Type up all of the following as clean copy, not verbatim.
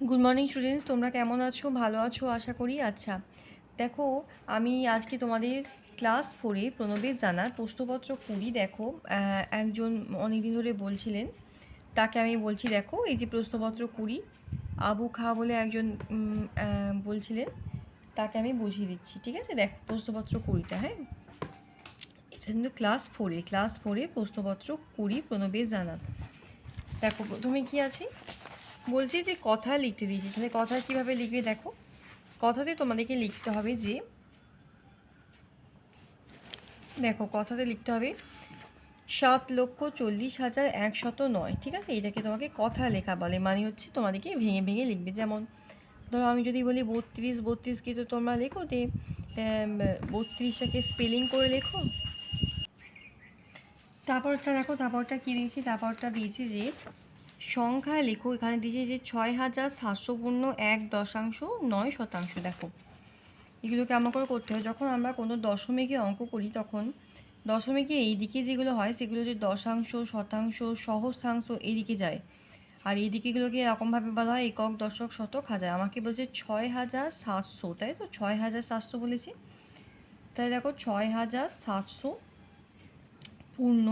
Good morning students, তোমরা কেমন আছো? ভালো আছো আশা করি। আচ্ছা দেখো, আমি আজকে তোমাদের ক্লাস 4-এ প্রণবেশ জানার প্রশ্নপত্র 20 দেখো। একজন অনেকদিন ধরে বলছিলেন, তাকে আমি বলছি দেখো এই যে প্রশ্নপত্র 20 আবু খা বলে একজন বলছিলেন, তাকে আমি বুঝিয়ে দিচ্ছি। ঠিক আছে, দেখো প্রশ্নপত্র 20টা। হ্যাঁ, এটা কিন্তু ক্লাস ফোরে প্রশ্নপত্র 20 প্রণবেশ জানা। দেখো প্রথমে কি আছে বলছি, যে কথা লিখতে দিয়েছি। তাহলে কথা কীভাবে লিখবে দেখো, কথাতে তোমাদেরকে লিখতে হবে যে, দেখো কথাতে লিখতে হবে 7,40,109। ঠিক আছে, এটাকে তোমাকে কথা লেখা বলে, মানে হচ্ছে তোমাদেরকে ভেঙে ভেঙে লিখবে। যেমন ধরো আমি যদি বলি 32, তো তোমরা লেখো যে 32টাকে স্পেলিং করে লেখো। তারপরটা দেখো, তারপরটা কী দিয়েছি, তারপরটা দিয়েছি যে সংখ্যায় লেখো। এখানে দিয়েছি যে 6,700 পূর্ণ 1 দশাংশ 9 শতাংশ। দেখো এগুলো কেমন করে করতে হয়, যখন আমরা কোনো দশমিকে অঙ্ক করি তখন দশমিকে এই দিকে যেগুলো হয় সেগুলো যে দশাংশ, শতাংশ, সহস্রাংশ এইদিকে যায়, আর এই দিকেগুলোকে এরকমভাবে বলা হয় একক, দশক, শতক, হাজার। আমাকে বলছে 6,700, তাই তো 6,700 বলেছি। তাই দেখো 6,700 পূর্ণ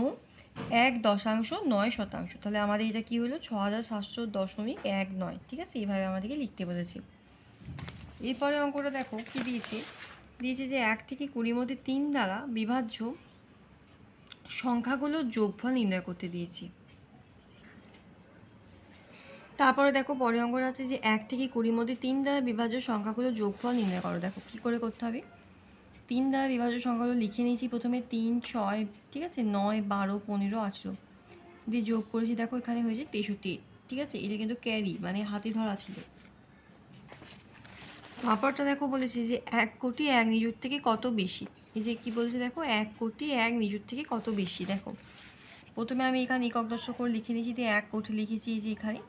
1 দশাংশ 9 শতাংশ। তাহলে আমাদের এটা কী হলো, 6,700.19। ঠিক আছে, এইভাবে আমাদেরকে লিখতে বলেছি। এরপরে অঙ্কটা দেখো কি দিয়েছে, দিয়েছে যে 1 থেকে 20 মধ্যে 3 দ্বারা বিভাজ্য সংখ্যাগুলোর যোগফল নির্ণয় করতে দিয়েছি। তারপরে দেখো পরে অঙ্কটা আছে যে 1 থেকে 20 মধ্যে 3 দ্বারা বিভাজ্য সংখ্যাগুলোর যোগফল নির্ণয় করো। দেখো কী করে করতে হবে, 3 দ্বারা বিভাজ্য সংখ্যাগুলো লিখে নিয়েছি। প্রথমে 3, 6, ঠিক আছে, 9, 12, 15, 18 দিয়ে যোগ করেছি। দেখো এখানে হয়েছে 63। ঠিক আছে, এটা কিন্তু ক্যারি মানে হাতে ধরা ছিল। তারপরটা দেখো বলেছে যে 1 কোটি 1 নিযুত থেকে কত বেশি। এই যে কী বলেছে দেখো, 1 কোটি 1 নিযুত থেকে কত বেশি। দেখো প্রথমে আমি এখানে একক দশক করে লিখে নিয়েছি, দিয়ে 1 কোটি লিখেছি। এই যে এখানে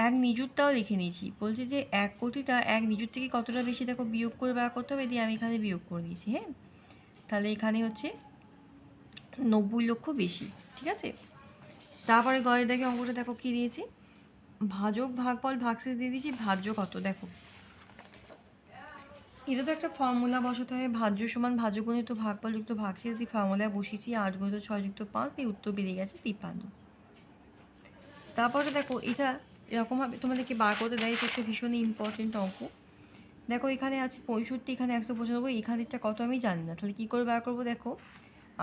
1 নিযুতটাও লিখে নিয়েছি। বলছে যে 1 কোটিটা 1 নিযুত থেকে কতটা বেশি, দেখো বিয়োগ করে বার করতে হবে। দিয়ে আমি এখানে বিয়োগ করে দিয়েছি। হ্যাঁ, তাহলে এখানে হচ্ছে 90 লক্ষ বেশি। ঠিক আছে, তারপরে গড়ে দেখে অঙ্কটা দেখো কী দিয়েছি, ভাজক, ভাগফল, ভাগশেষ দিয়ে দিয়েছি। ভাজ্য কত, দেখো এটা তো একটা ফর্মুলা বসাতে হয়, ভাজ্য সমান ভাজ্য গুণিত ভাগফল যুক্ত ভাগশেষ দিয়ে ফর্মুলায় বসিয়েছি। 8 গুণিত 6 যুক্ত 5 দিয়ে উত্তর বেরিয়ে গেছে 53। তারপরে দেখো এটা এরকমভাবে তোমাদেরকে বার করতে দেয়, এটা একটা ভীষণই ইম্পর্টেন্ট অঙ্ক। দেখো এখানে আছে 65, এখানে 195, এখানেরটা কত আমি জানি না। তাহলে কী করে বার করবো, দেখো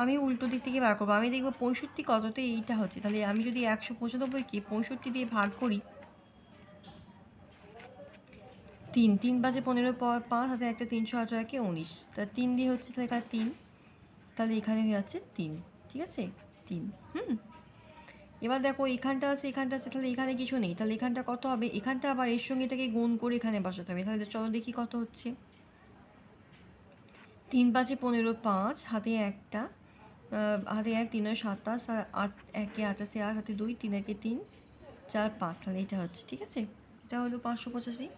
আমি উল্টো দিক থেকে বার করবো। আমি দেখবো 65 কততে এইটা হচ্ছে, তাহলে আমি যদি 195কে 65 দিয়ে ভাগ করি, 3, 3 5 15, 5 হাতে একটা 318, 1 19, তা 3 দিয়ে হচ্ছে, তাহলে এখানে 3, তাহলে এখানে হয়ে যাচ্ছে 3। ঠিক আছে, 3। এবার দেখো এখানটা আছে, এখানটা আছে, তাহলে এখানে কিছু নেই। তাহলে এখানটা কত হবে, এখানটা আবার এর সঙ্গে এটাকে গুণ করে এখানে বসাতে হবে। তাহলে চলো দেখি কত হচ্ছে। 3 5 15, 5 হাতে একটা, হাতে 1, 3 27, আর 8 1 88, 8 হাতে 2, 3 1 3, 4 5। তাহলে এটা হচ্ছে, ঠিক আছে, এটা হলো 585।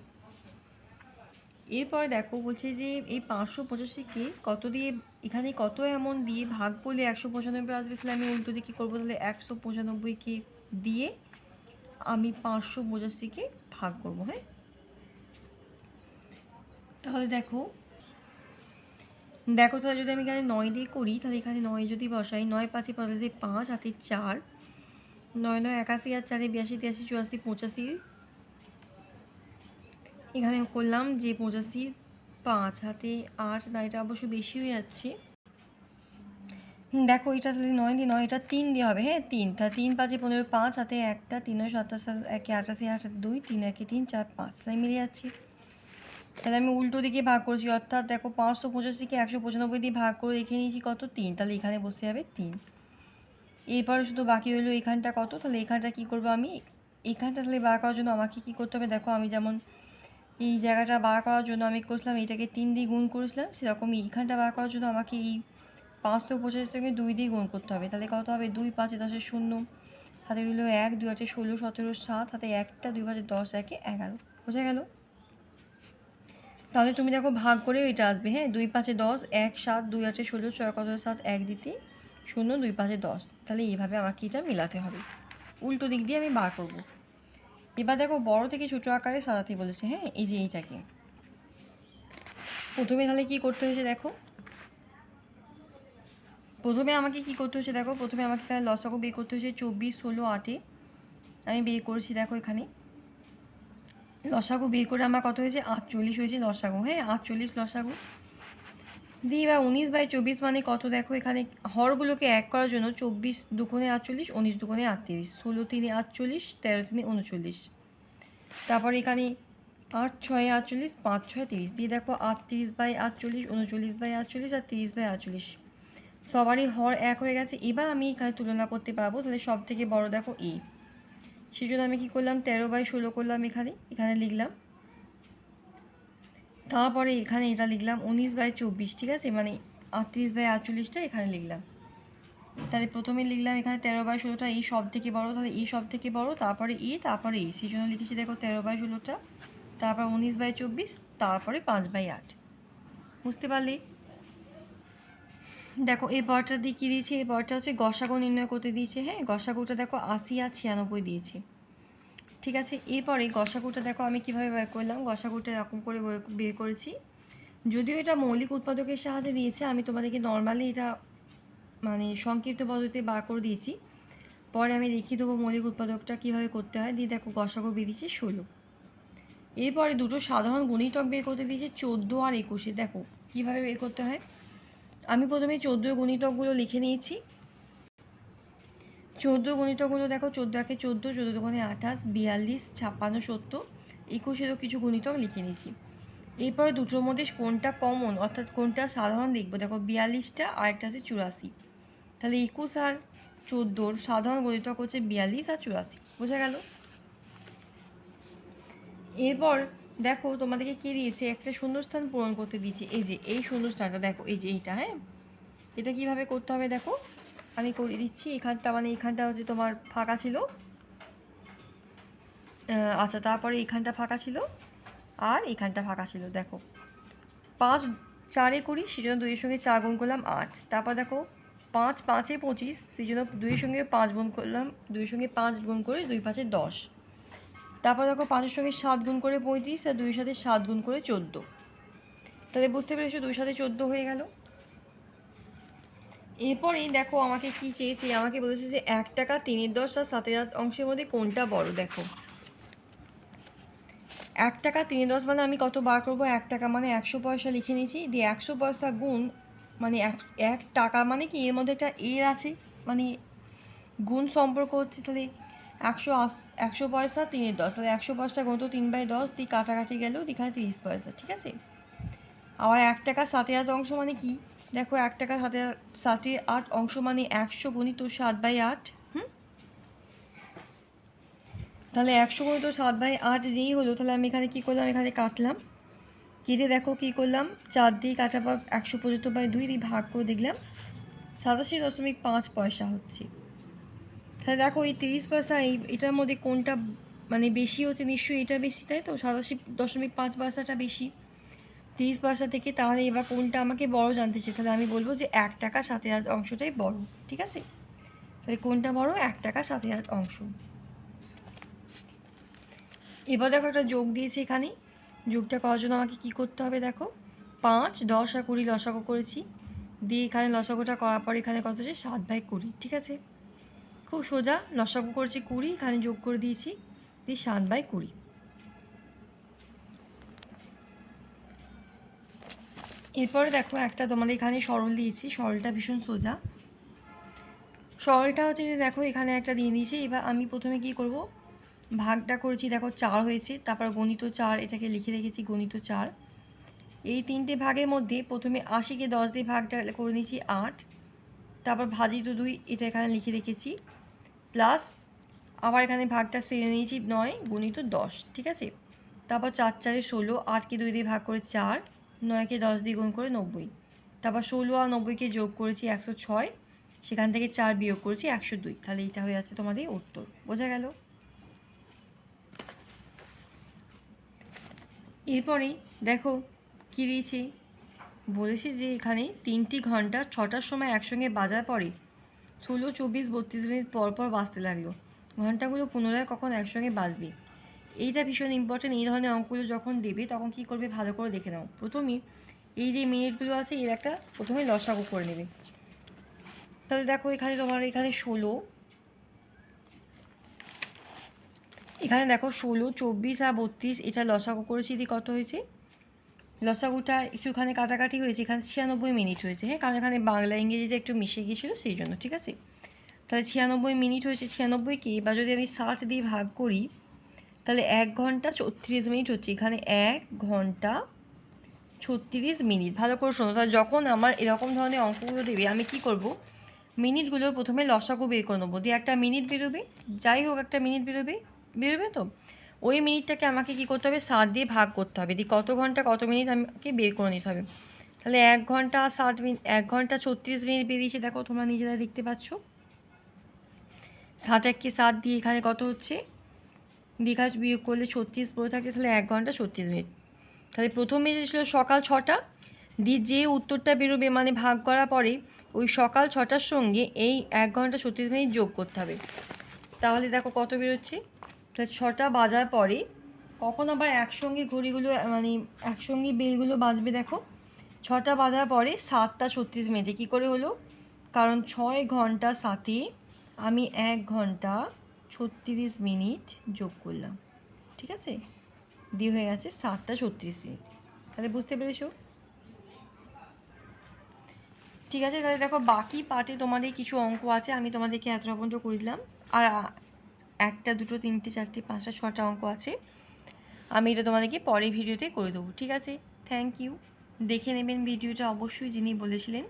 এরপরে দেখো বলছে যে এই 585কে কত দিয়ে, এখানে কত এমন দিয়ে ভাগ করলে 195 আসবে। তাহলে আমি উল্টো দিয়ে কী করবো, তাহলে 195কে দিয়ে আমি 585কে ভাগ করবো। হ্যাঁ, তাহলে দেখো দেখো তাহলে যদি আমি এখানে 9 দিয়ে করি, তাহলে এখানে 9 যদি বসাই, 9 5 পঁচাশি, 5 হাতে 4, 9 9 81, আর 4 82, 83, 84, 85, এখানে করলাম যে 85, 5 হাতে 8, না এটা অবশ্য বেশি হয়ে যাচ্ছে। দেখো এটা তাহলে 9 দিয়ে 9, এটা 3 দিয়ে হবে। হ্যাঁ, 3, তাহলে 3 5 15, 5 হাতে একটা, 3 27, 1 88, 8 হাতে 2, 3 1 3, 4 5, তাই মিলে যাচ্ছে। তাহলে আমি উল্টো দিকে ভাগ করছি, অর্থাৎ দেখো 585কে 195 দিয়ে ভাগ করে রেখে নিয়েছি কত, 3, তাহলে এখানে বসে যাবে 3। এরপরে শুধু বাকি হলো এখানটা কত, তাহলে এখানটা কী করবো আমি, এখানটা তাহলে বার করার জন্য আমাকে কী করতে হবে, দেখো আমি যেমন এই জায়গাটা বার করার জন্য আমি করছিলাম এটাকে 3 দিয়ে গুণ করেছিলাম, সেরকমই এইখানটা বার করার জন্য আমাকে এই 585 2 দিয়ে গুণ করতে হবে। তাহলে কত হবে, 2 5 10 0, হাতে রইল 1, 2 8 16 17 7, হাতে একটা, 2 5 10, 1 11, বোঝা গেল। তাহলে তুমি দেখো ভাগ করেও এটা আসবে। হ্যাঁ, 2 5 10, 1 7, 2 8 16, 6 17 7, 1 দিতে 0, 2 5 10। তাহলে এইভাবে আমাকে এটা মেলাতে হবে, উল্টো দিক দিয়ে আমি বার করব। এবার দেখো বড় থেকে ছোট আকারে সাজাতে বলেছে। হ্যাঁ, এই যে এইটাকে প্রথমে তাহলে কী করতে হয়েছে দেখো, প্রথমে আমাকে কী করতে হয়েছে দেখো, প্রথমে আমাকে এখানে লসাগু বের করতে হয়েছে 24, 16, 8-এ আমি বের করেছি। দেখো এখানে লসাগু বের করে আমার কত হয়েছে 48 হয়েছে লসাগু। হ্যাঁ, 48 লসাগু দিয়ে এবার 19/24 মানে কত দেখো, এখানে হরগুলোকে এক করার জন্য 24 দুগুণে 48, 19 দুগুণে 38, 16 3 48, 13 3 39। তারপর এখানে 8 6 48, 5 6 30 দিয়ে দেখো 38/48, 39/48 আর 30/48 সবারই হর এক হয়ে গেছে। এবার আমি এখানে তুলনা করতে পারবো। তাহলে সব থেকে বড় দেখো এ, সেই জন্য আমি কী করলাম 13/16 করলাম, এখানে লিখলাম। তারপরে এখানে এটা লিখলাম 19/24, ঠিক আছে, মানে 38/48টা এখানে লিখলাম। তাহলে প্রথমে লিখলাম এখানে 13/16টা এই সব থেকে বড়, তাহলে এই সব থেকে বড়, তারপরে ই, তারপরে ই, সেই জন্য লিখেছি দেখো 13/16টা, তারপর 19/24, তারপরে 5/8। বুঝতে পারলে? দেখো এই পরটা দিয়ে কী দিয়েছে, এই পরটা হচ্ছে গসাগু নির্ণয় করতে দিয়েছে। হ্যাঁ, গসাগুটা দেখো 80 আর 96 দিয়েছে। ঠিক আছে, এরপরে গসাগুটা দেখো আমি কিভাবে বের করলাম। গসাগুটা এরকম করে বের করেছি। যদিও এটা মৌলিক উৎপাদকের সাহায্যে দিয়েছে, আমি তোমাদেরকে নর্মালি এটা মানে সংক্ষিপ্ত পদ্ধতিতে বার করে দিয়েছি। পরে আমি দেখিয়ে দেবো মৌলিক উৎপাদকটা কীভাবে করতে হয়। দিয়ে দেখো গসাগু বেরিয়েছে 16। এরপরে দুটো সাধারণ গুণিতক বের করতে দিয়েছে 14 আর 21। দেখো কীভাবে বের করতে হয়। আমি প্রথমে 14 গুণিতকগুলো লিখে নিয়েছি। 14 গুণিতকগুলো দেখো 14 একে 14, 14 দুগুণে 28, 42, 56, 70, 21এরও কিছু গুণিতক লিখে নিয়েছি। এরপরে দুটোর মধ্যে কোনটা কমন অর্থাৎ কোনটা সাধারণ দেখবো। দেখো 42টা আর একটা হচ্ছে 84। তাহলে 21 আর 14 সাধারণ গুণিতক হচ্ছে 42 আর 84। বোঝা গেল? এরপর দেখো তোমাদেরকে কী দিয়েছে, একটা শূন্যস্থান পূরণ করতে দিয়েছে। এই যে এই শূন্যস্থানটা দেখো, এই যে এইটা। হ্যাঁ, এটা কিভাবে করতে হবে দেখো, আমি করে দিচ্ছি। এখানটা মানে এখানটা হচ্ছে তোমার ফাঁকা ছিল, আচ্ছা, তারপরে এখানটা ফাঁকা ছিল আর এখানটা ফাঁকা ছিল। দেখো 5 4 20, সেই জন্য 2-এর সঙ্গে 4 গুণ করলাম 8। তারপর দেখো 5 5 25, সেই জন্য 2-এর সঙ্গে 5 গুণ করলাম, 2-এর সঙ্গে 5 গুণ করে 2 5 10। তারপর দেখো 5-এর সঙ্গে 7 গুণ করে 35 আর 2-এর সাথে 7 গুণ করে 14। তাহলে বুঝতে পেরেছো 2-এর সাথে 14 হয়ে গেল। এরপরেই দেখো আমাকে কি চেয়েছে, আমাকে বলেছে যে 1 টাকা 3/10 আর 7/8 অংশের মধ্যে কোনটা বড়। দেখো 1 টাকা 3/10 মানে আমি কত বার করবো, 1 টাকা মানে 100 পয়সা লিখে নিয়েছি। দিয়ে 100 পয়সা গুণ মানে 1 টাকা মানে কি এর মধ্যে একটা এর আছে, মানে গুণ সম্পর্ক হচ্ছে। তাহলে 100 পয়সা 3/10, তাহলে 100 পয়সা গুণ তো 3/10 দিয়ে কাটাকাটি গেল, এখানে 30 পয়সা। ঠিক আছে, আবার 1 টাকা 7/8 অংশ মানে কি, দেখো 1 টাকা 7/8 অংশ মানে 100 গুণিত 7/8। তাহলে 100 গুণিত 7/8 যেই হলো, তাহলে আমি এখানে কী করলাম, এখানে কাটলাম। কেটে দেখো কী করলাম, 4 দিয়ে কাটার পর 100 পর্যন্ত 2 দিয়ে ভাগ করে দেখলাম 87.5 পয়সা হচ্ছে। তাহলে দেখো এই 30 পয়সা এটার মধ্যে কোনটা মানে বেশি হচ্ছে, নিশ্চয়ই এটা বেশি, তাই তো 87.5 পয়সাটা বেশি 30 পয়সা থেকে। তাহলে এবার কোনটা আমাকে বড় জানতে চাই, তাহলে আমি বলবো যে 1 টাকা 7/8 অংশটাই বড়। ঠিক আছে, তাহলে কোনটা বড়, 1 টাকা 7/8 অংশ। এবার দেখো একটা যোগ দিয়েছে এখানে, যোগটা করার জন্য আমাকে কী করতে হবে দেখো, 5 10 আর 20 লসাগু করেছি। দিয়ে এখানে লসাগুটা করার পর এখানে কত হচ্ছে 7/20। ঠিক আছে, খুব সোজা, লসাগু করেছি 20, এখানে যোগ করে দিয়েছি, দিয়ে 7/20। এরপরে দেখো একটা তোমাদের এখানে সরল দিয়েছি, সরলটা ভীষণ সোজা। সরলটা হচ্ছে যে দেখো এখানে একটা দিয়ে দিয়েছি। এবার আমি প্রথমে কি করব, ভাগটা করেছি, দেখো 4 হয়েছে, তারপর গণিত 4 এটাকে লিখে রেখেছি গণিত 4। এই 3টে ভাগের মধ্যে প্রথমে 80কে 10 দিয়ে ভাগটা করে নিয়েছি 8, তারপর ভাজিত 2 এটা এখানে লিখে রেখেছি, প্লাস আবার এখানে ভাগটা সেরে নিয়েছি 9 গণিত 10। ঠিক আছে, তারপর 4 4 16, 8কে 2 দিয়ে ভাগ করে 4, 9কে 10 দিয়ে গুণ করে 90, তারপর 16 আর 90কে যোগ করেছি 106, সেখান থেকে 4 বিয়োগ করেছি 102। তাহলে এটা হয়ে যাচ্ছে তোমাদের উত্তর। বোঝা গেল? এরপরে দেখো কী দিয়েছে, বলেছে যে এখানে 3টি ঘন্টা 6টার সময় একসঙ্গে বাজার পরে 16 24 32 মিনিট পর পর বাজতে লাগলো। ঘন্টাগুলো পুনরায় কখন একসঙ্গে বাজবে, এইটা ভীষণ ইম্পর্টেন্ট। এই ধরনের অঙ্কগুলো যখন দেবে তখন কী করবে, ভালো করে দেখে নাও। প্রথমেই এই যে মিনিটগুলো আছে এর একটা প্রথমে লসাগু করে নেবে। তাহলে দেখো এখানে তোমার এখানে 16, এখানে দেখো 16, 24 আর 32, এটা লসাগু করেছি, দিয়ে কত হয়েছে? লসাগুটা একটুখানি কাটাকাটি হয়েছে, এখানে 96 মিনিট হয়েছে। হ্যাঁ, কারণ এখানে বাংলা ইংরেজিটা একটু মিশে গিয়েছিলো সেই জন্য, ঠিক আছে? তাহলে 96 মিনিট হয়েছে। 96কে এবার যদি আমি 60 দিয়ে ভাগ করি তাহলে 1 ঘন্টা 36 মিনিট হচ্ছে। এখানে 1 ঘন্টা 36 মিনিট। ভালো করে শোনো, তাহলে যখন আমার এরকম ধরনের অঙ্কগুলো দেবে আমি কি করব, মিনিটগুলো প্রথমে লসাগু বের করে নেবো, দিয়ে একটা মিনিট বেরোবে, যাই হোক একটা মিনিট বেরোবে তো ওই মিনিটটাকে আমাকে কী করতে হবে, 60 দিয়ে ভাগ করতে হবে, দিয়ে কত ঘন্টা কত মিনিট আমাকে বের করে নিতে হবে। তাহলে 1 ঘন্টা 60 মিনিট, 1 ঘন্টা 36 মিনিট বেরিয়েছে, দেখো তোমরা নিজেরা দেখতে পাচ্ছ। 60কে 60 দিয়ে এখানে কত হচ্ছে, দীঘা বিয়োগ করলে 36 পড়ে থাকে, তাহলে 1 ঘন্টা 36 মিনিট। তাহলে প্রথম বেজে ছিল সকাল 6টা, দিয়ে যে উত্তরটা বেরোবে মানে ভাগ করার পরে ওই সকাল 6টার সঙ্গে এই 1 ঘন্টা 36 মিনিট যোগ করতে হবে। তাহলে দেখো কত বেরোচ্ছে। তাহলে 6টা বাজার পরে কখন আবার একসঙ্গে ঘড়িগুলো মানে একসঙ্গে বেলগুলো বাজবে, দেখো 6টা বাজার পরে 7টা 36 মিনিটে। কী করে হলো, কারণ 6 ঘন্টা 7-এ আমি 1 ঘন্টা 36 মিনিট যোগ করলাম, ঠিক আছে? দিয়ে হয়ে গেছে 7টা 36 মিনিট। তাহলে বুঝতে পেরেছো? ঠিক আছে, তাহলে দেখো বাকি পার্টে তোমাদের কিছু অঙ্ক আছে, আমি তোমাদেরকে এতটা পর্যন্ত করে দিলাম। আর 1টা 2টো 3টে 4টে 5টা 6টা অঙ্ক আছে, আমি এটা তোমাদেরকে পরের ভিডিওতে করে দেবো, ঠিক আছে? Thank you. দেখে নেবেন ভিডিওটা অবশ্যই যিনি বলেছিলেন।